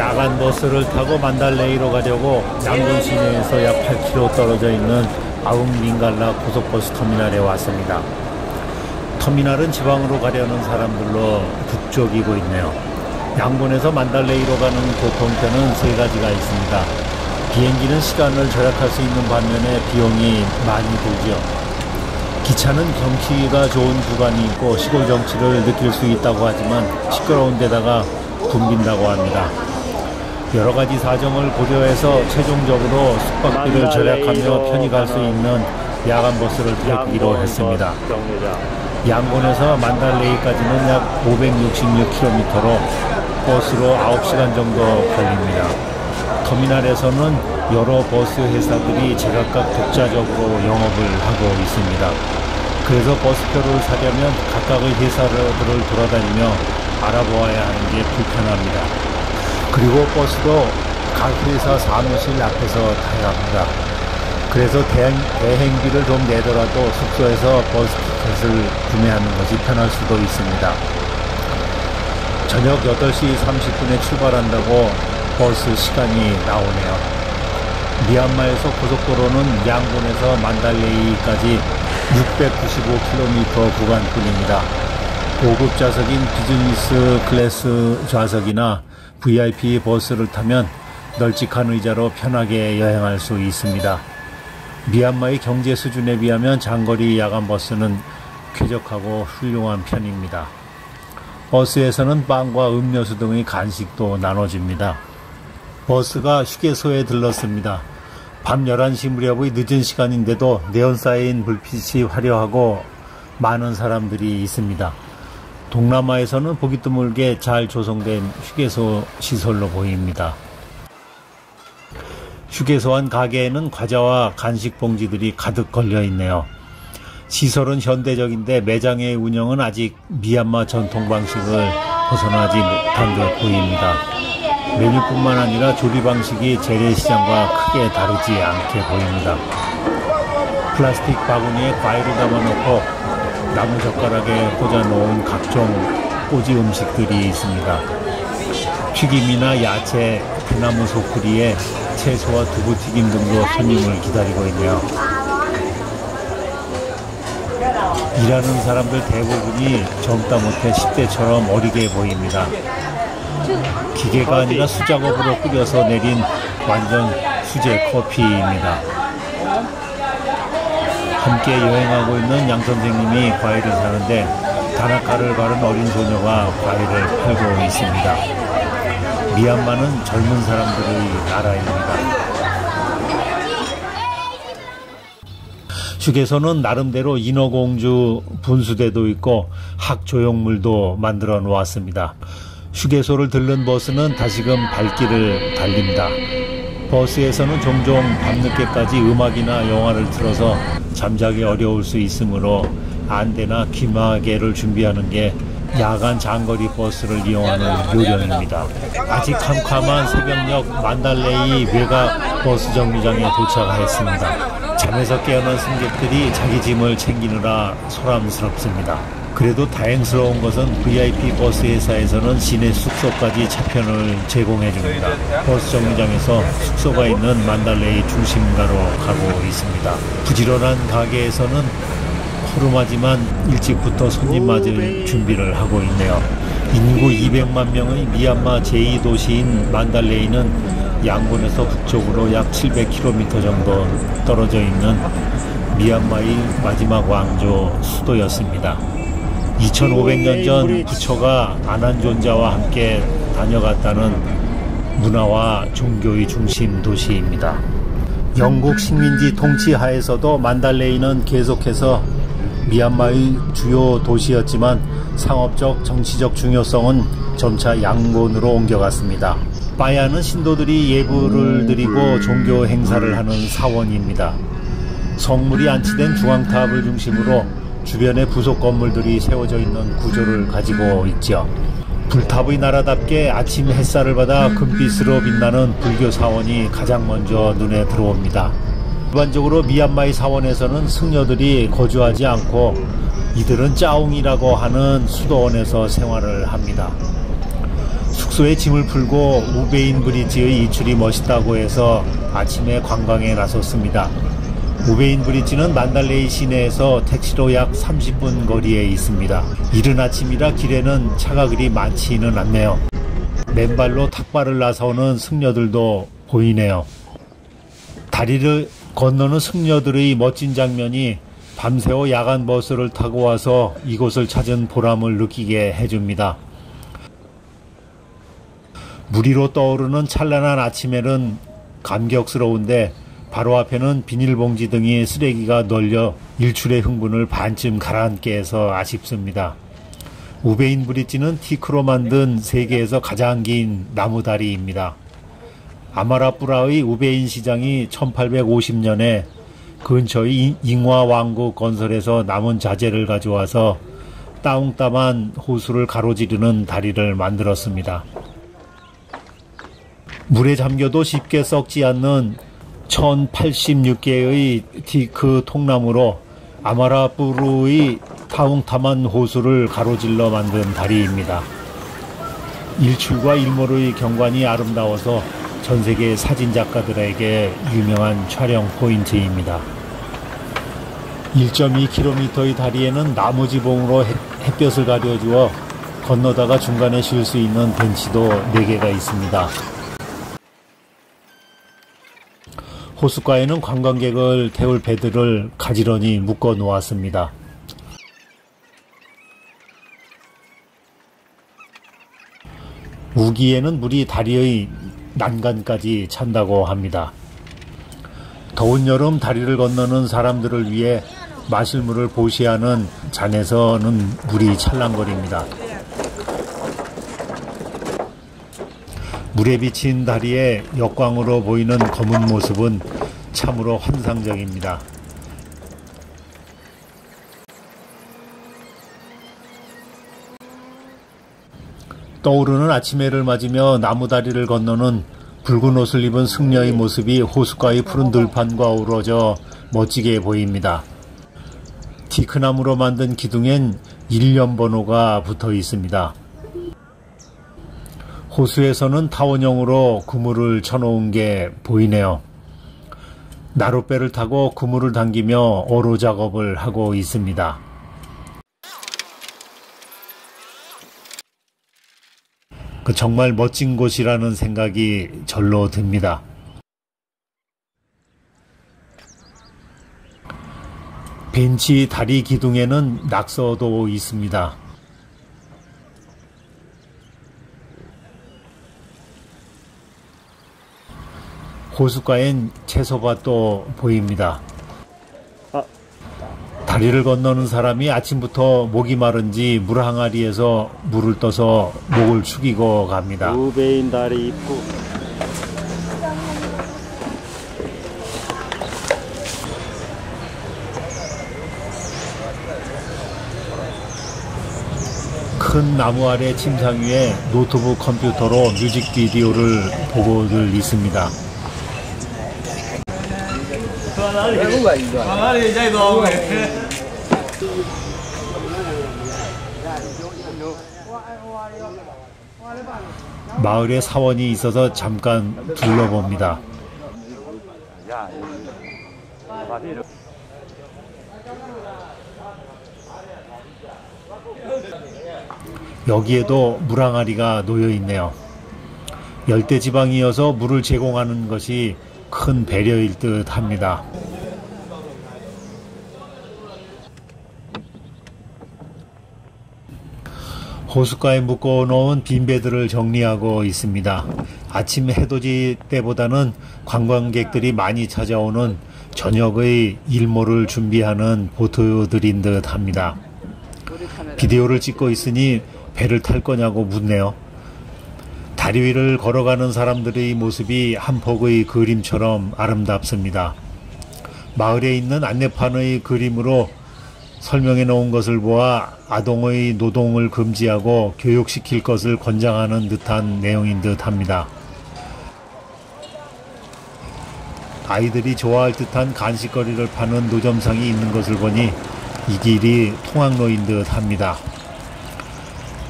야간 버스를 타고 만달레이로 가려고 양곤 시내에서 약 8km 떨어져 있는 아웅링갈라 고속버스 터미널에 왔습니다. 터미널은 지방으로 가려는 사람들로 북적이고 있네요. 양곤에서 만달레이로 가는 교통편은 세 가지가 있습니다. 비행기는 시간을 절약할 수 있는 반면에 비용이 많이 들죠. 기차는 경치가 좋은 구간이 있고 시골 정치를 느낄 수 있다고 하지만 시끄러운 데다가 붐빈다고 합니다. 여러 가지 사정을 고려해서 최종적으로 숙박비를 절약하며 편히 갈 수 있는 야간 버스를 택기로 했습니다. 양곤에서 만달레이까지는 약 566km로 버스로 9시간 정도 걸립니다. 터미널에서는 여러 버스 회사들이 제각각 독자적으로 영업을 하고 있습니다. 그래서 버스표를 사려면 각각의 회사들을 돌아다니며 알아보아야 하는 게 불편합니다. 그리고 버스도 각 회사 사무실 앞에서 타야 합니다. 그래서 대행비를 좀 내더라도 숙소에서 버스 티켓을 구매하는 것이 편할 수도 있습니다. 저녁 8시 30분에 출발한다고 버스 시간이 나오네요. 미얀마에서 고속도로는 양곤에서 만달레이까지 695km 구간뿐입니다. 고급 좌석인 비즈니스 클래스 좌석이나 VIP 버스를 타면 널찍한 의자로 편하게 여행할 수 있습니다. 미얀마의 경제 수준에 비하면 장거리 야간 버스는 쾌적하고 훌륭한 편입니다. 버스에서는 빵과 음료수 등의 간식도 나눠집니다. 버스가 휴게소에 들렀습니다. 밤 11시 무렵의 늦은 시간인데도 네온 쌓인 불빛이 화려하고 많은 사람들이 있습니다. 동남아에서는 보기 드물게 잘 조성된 휴게소 시설로 보입니다. 휴게소 안 가게에는 과자와 간식 봉지들이 가득 걸려 있네요. 시설은 현대적인데 매장의 운영은 아직 미얀마 전통 방식을 벗어나지 못한 듯 보입니다. 메뉴뿐만 아니라 조리 방식이 재래시장과 크게 다르지 않게 보입니다. 플라스틱 바구니에 과일을 담아놓고 나무젓가락에 꽂아놓은 각종 꼬지 음식들이 있습니다. 튀김이나 야채, 대나무 소쿠리에 채소와 두부튀김 등도 손님을 기다리고 있네요. 일하는 사람들 대부분이 젊다 못해 10대처럼 어리게 보입니다. 기계가 아니라 수작업으로 끓여서 내린 완전 수제 커피입니다. 함께 여행하고 있는 양 선생님이 과일을 사는데 다나카를 바른 어린 소녀가 과일을 팔고 있습니다. 미얀마는 젊은 사람들의 나라입니다. 휴게소는 나름대로 인어공주 분수대도 있고 학조형물도 만들어 놓았습니다. 휴게소를 들른 버스는 다시금 발길을 달립니다. 버스에서는 종종 밤늦게까지 음악이나 영화를 틀어서 잠자기 어려울 수 있으므로 안대나 귀마개를 준비하는 게 야간 장거리 버스를 이용하는 요령입니다. 아직 캄캄한 새벽녘 만달레이 외곽 버스 정류장에 도착했습니다. 잠에서 깨어난 승객들이 자기 짐을 챙기느라 소란스럽습니다. 그래도 다행스러운 것은 VIP 버스 회사에서는 시내 숙소까지 차편을 제공해 줍니다. 버스 정류장에서 숙소가 있는 만달레이 중심가로 가고 있습니다. 부지런한 가게에서는 허름하지만 일찍부터 손님 맞을 준비를 하고 있네요. 인구 200만 명의 미얀마 제2도시인 만달레이는 양곤에서 북쪽으로 약 700km 정도 떨어져 있는 미얀마의 마지막 왕조 수도였습니다. 2500년 전 부처가 아난존자와 함께 다녀갔다는 문화와 종교의 중심 도시입니다. 영국 식민지 통치 하에서도 만달레이는 계속해서 미얀마의 주요 도시였지만 상업적, 정치적 중요성은 점차 양곤으로 옮겨갔습니다. 빠야는 신도들이 예불을 드리고 종교 행사를 하는 사원입니다. 성물이 안치된 중앙탑을 중심으로 주변에 부속 건물들이 세워져 있는 구조를 가지고 있죠. 불탑의 나라답게 아침 햇살을 받아 금빛으로 빛나는 불교 사원이 가장 먼저 눈에 들어옵니다. 일반적으로 미얀마의 사원에서는 승려들이 거주하지 않고 이들은 짜웅이라고 하는 수도원에서 생활을 합니다. 숙소에 짐을 풀고 우베인 브리지의 이출이 멋있다고 해서 아침에 관광에 나섰습니다. 우베인 브리지는 만달레이 시내에서 택시로 약 30분 거리에 있습니다. 이른 아침이라 길에는 차가 그리 많지는 않네요. 맨발로 탁발을 나서오는 승려들도 보이네요. 다리를 건너는 승려들의 멋진 장면이 밤새워 야간 버스를 타고 와서 이곳을 찾은 보람을 느끼게 해줍니다. 무리로 떠오르는 찬란한 아침에는 감격스러운데 바로 앞에는 비닐봉지 등이 쓰레기가 널려 일출의 흥분을 반쯤 가라앉게 해서 아쉽습니다. 우베인 브리지는 티크로 만든 세계에서 가장 긴 나무다리입니다. 아마라뿌라의 우베인 시장이 1850년에 근처의 잉화 왕국 건설에서 남은 자재를 가져와서 따웅따만 호수를 가로지르는 다리를 만들었습니다. 물에 잠겨도 쉽게 썩지 않는 1086개의 티크 통나무로 아마라뿌르의 타웅타만 호수를 가로질러 만든 다리입니다. 일출과 일몰의 경관이 아름다워서 전세계 사진작가들에게 유명한 촬영 포인트입니다. 1.2km의 다리에는 나무 지붕으로 햇볕을 가려주어 건너다가 중간에 쉴 수 있는 벤치도 4개가 있습니다. 호숫가에는 관광객을 태울 배들을 가지런히 묶어 놓았습니다. 우기에는 물이 다리의 난간까지 찬다고 합니다. 더운 여름 다리를 건너는 사람들을 위해 마실 물을 보시하는 잔에서는 물이 찰랑거립니다. 물에 비친 다리에 역광으로 보이는 검은 모습은 참으로 환상적입니다. 떠오르는 아침해를 맞으며 나무다리를 건너는 붉은 옷을 입은 승려의 모습이 호숫가의 푸른 들판과 어우러져 멋지게 보입니다. 티크나무로 만든 기둥엔 일련 번호가 붙어 있습니다. 호수에서는 타원형으로 그물을 쳐놓은 게 보이네요. 나룻배를 타고 그물을 당기며 어로 작업을 하고 있습니다. 정말 멋진 곳이라는 생각이 절로 듭니다. 벤치 다리 기둥에는 낙서도 있습니다. 호숫가엔 채소밭도 보입니다. 다리를 건너는 사람이 아침부터 목이 마른지 물 항아리에서 물을 떠서 목을 축이고 갑니다. 우베인 다리 입구. 큰 나무 아래 침상 위에 노트북 컴퓨터로 뮤직비디오를 보고들 있습니다. 마을에 사원이 있어서 잠깐 둘러봅니다. 여기에도 물항아리가 놓여 있네요. 열대지방이어서 물을 제공하는 것이 큰 배려일 듯 합니다. 호숫가에 묶어놓은 빈배들을 정리하고 있습니다. 아침 해돋이 때보다는 관광객들이 많이 찾아오는 저녁의 일몰을 준비하는 보트들인 듯 합니다. 비디오를 찍고 있으니 배를 탈 거냐고 묻네요. 다리 위를 걸어가는 사람들의 모습이 한 폭의 그림처럼 아름답습니다. 마을에 있는 안내판의 그림으로 설명해 놓은 것을 보아 아동의 노동을 금지하고 교육시킬 것을 권장하는 듯한 내용인 듯 합니다. 아이들이 좋아할 듯한 간식거리를 파는 노점상이 있는 것을 보니 이 길이 통학로인 듯 합니다.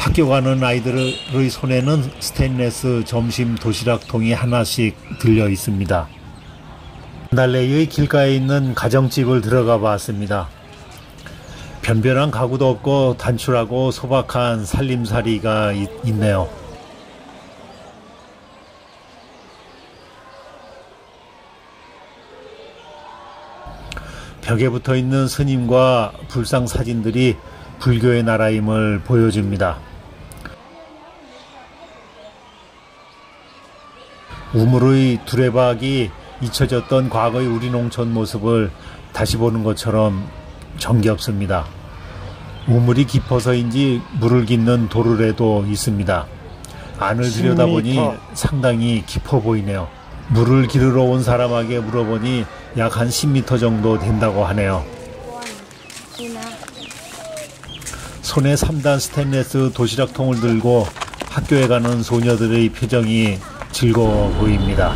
학교 가는 아이들의 손에는 스테인레스 점심 도시락통이 하나씩 들려 있습니다. 만달레이의 길가에 있는 가정집을 들어가 봤습니다. 변변한 가구도 없고 단출하고 소박한 살림살이가 있네요. 벽에 붙어 있는 스님과 불상 사진들이 불교의 나라임을 보여줍니다. 우물의 두레박이 잊혀졌던 과거의 우리 농촌 모습을 다시 보는 것처럼 정겹습니다. 우물이 깊어서인지 물을 깃는 도르래도 있습니다. 안을 들여다보니 상당히 깊어 보이네요. 물을 기르러 온 사람에게 물어보니 약 한 10m 정도 된다고 하네요. 손에 3단 스테인레스 도시락통을 들고 학교에 가는 소녀들의 표정이 즐거워 보입니다.